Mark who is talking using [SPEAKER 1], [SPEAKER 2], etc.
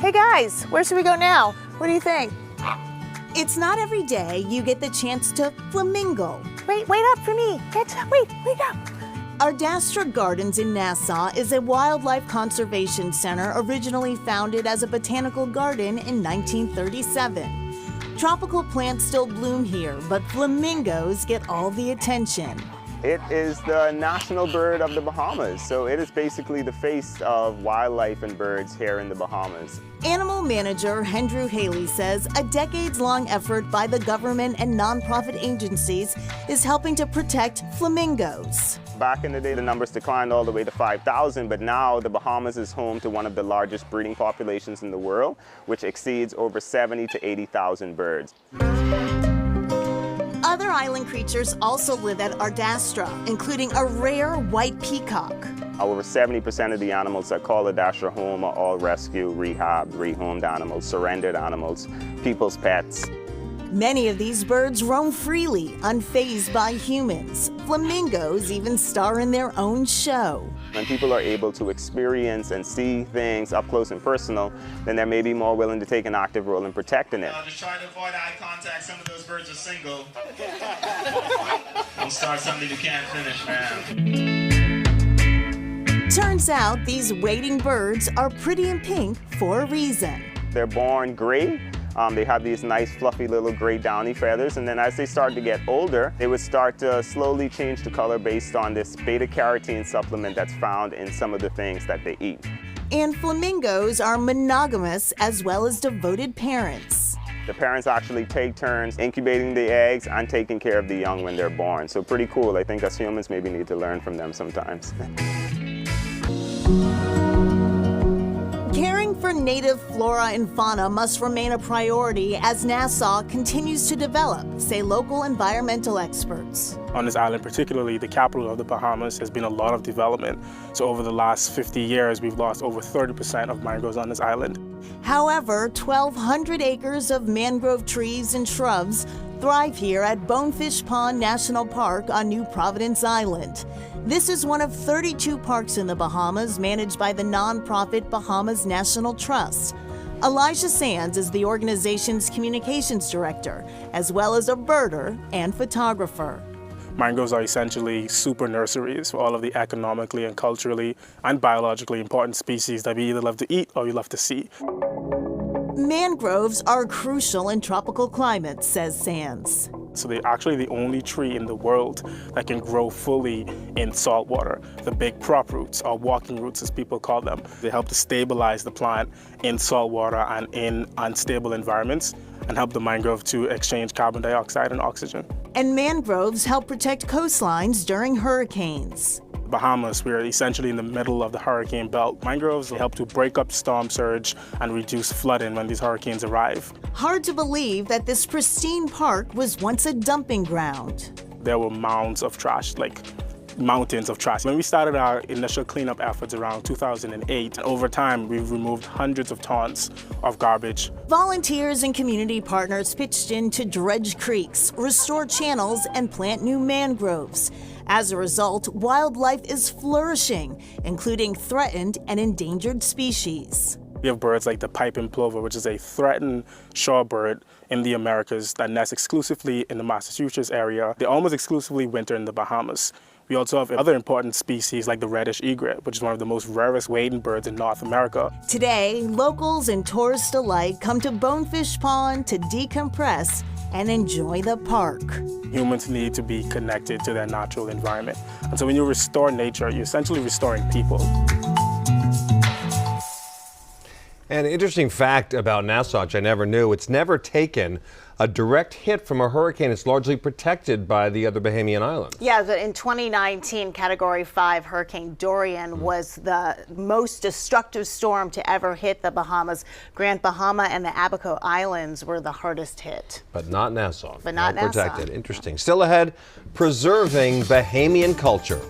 [SPEAKER 1] Hey guys, where should we go now? What do you think?
[SPEAKER 2] It's not every day you get the chance to flamingo.
[SPEAKER 1] Wait up for me. Wait up.
[SPEAKER 2] Ardastra Gardens in Nassau is a wildlife conservation center originally founded as a botanical garden in 1937. Tropical plants still bloom here, but flamingos get all the attention.
[SPEAKER 3] It is the national bird of the Bahamas, so it is basically the face of wildlife and birds here in the Bahamas.
[SPEAKER 2] Animal manager Hendrew Haley says a decades-long effort by the government and nonprofit agencies is helping to protect flamingos.
[SPEAKER 3] Back in the day, the numbers declined all the way to 5,000, but now the Bahamas is home to one of the largest breeding populations in the world, which exceeds over 70 to 80,000 birds.
[SPEAKER 2] Other island creatures also live at Ardastra, including a rare white peacock.
[SPEAKER 3] Over 70% of the animals that call Ardastra home are all rescued, rehabbed, rehomed animals, surrendered animals, people's pets.
[SPEAKER 2] Many of these birds roam freely, unfazed by humans. Flamingos even star in their own show.
[SPEAKER 3] When people are able to experience and see things up close and personal, then they're maybe more willing to take an active role in protecting it.
[SPEAKER 4] Just try to avoid eye contact. Some of those birds are single. Don't start something you can't finish, man.
[SPEAKER 2] Turns out these wading birds are pretty in pink for a reason.
[SPEAKER 3] They're born gray. They have these nice fluffy little gray downy feathers, and then as they start to get older, they would start to slowly change the color based on this beta-carotene supplement that's found in some of the things that they eat.
[SPEAKER 2] And flamingos are monogamous as well as devoted parents.
[SPEAKER 3] The parents actually take turns incubating the eggs and taking care of the young when they're born. So pretty cool. I think us humans maybe need to learn from them sometimes.
[SPEAKER 2] Caring for native flora and fauna must remain a priority as Nassau continues to develop, say local environmental experts.
[SPEAKER 5] On this island, particularly the capital of the Bahamas, has been a lot of development. So over the last 50 years, we've lost over 30% of mangroves on this island.
[SPEAKER 2] However, 1,200 acres of mangrove trees and shrubs thrive here at Bonefish Pond National Park on New Providence Island. This is one of 32 parks in the Bahamas managed by the nonprofit Bahamas National Trust. Elijah Sands is the organization's communications director, as well as a birder and photographer.
[SPEAKER 5] Mangroves are essentially super nurseries for all of the economically and culturally and biologically important species that we either love to eat or we love to see.
[SPEAKER 2] Mangroves are crucial in tropical climates, says Sands.
[SPEAKER 5] So they're actually the only tree in the world that can grow fully in salt water. The big prop roots, or walking roots as people call them, they help to stabilize the plant in salt water and in unstable environments and help the mangrove to exchange carbon dioxide and oxygen.
[SPEAKER 2] And mangroves help protect coastlines during hurricanes.
[SPEAKER 5] Bahamas, we're essentially in the middle of the hurricane belt. Mangroves help to break up storm surge and reduce flooding when these hurricanes arrive.
[SPEAKER 2] Hard to believe that this pristine park was once a dumping ground.
[SPEAKER 5] There were mounds of trash, like mountains of trash. When we started our initial cleanup efforts around 2008, over time we've removed hundreds of tons of garbage.
[SPEAKER 2] Volunteers and community partners pitched in to dredge creeks, restore channels, and plant new mangroves. As a result, wildlife is flourishing, including threatened and endangered species.
[SPEAKER 5] We have birds like the piping plover, which is a threatened shorebird in the Americas that nests exclusively in the Massachusetts area. They almost exclusively winter in the Bahamas. We also have other important species like the reddish egret, which is one of the most rarest wading birds in North America.
[SPEAKER 2] Today, locals and tourists alike come to Bonefish Pond to decompress and enjoy the park.
[SPEAKER 5] Humans need to be connected to their natural environment. And so when you restore nature, you're essentially restoring people.
[SPEAKER 6] An interesting fact about Nassau, which I never knew, it's never taken a direct hit from a hurricane. It's largely protected by the other Bahamian islands.
[SPEAKER 1] Yeah, but in 2019, Category 5 Hurricane Dorian was the most destructive storm to ever hit the Bahamas. Grand Bahama and the Abaco Islands were the hardest hit.
[SPEAKER 6] But not Nassau.
[SPEAKER 1] But not Nassau.
[SPEAKER 6] Protected. Interesting. Still ahead, preserving Bahamian culture.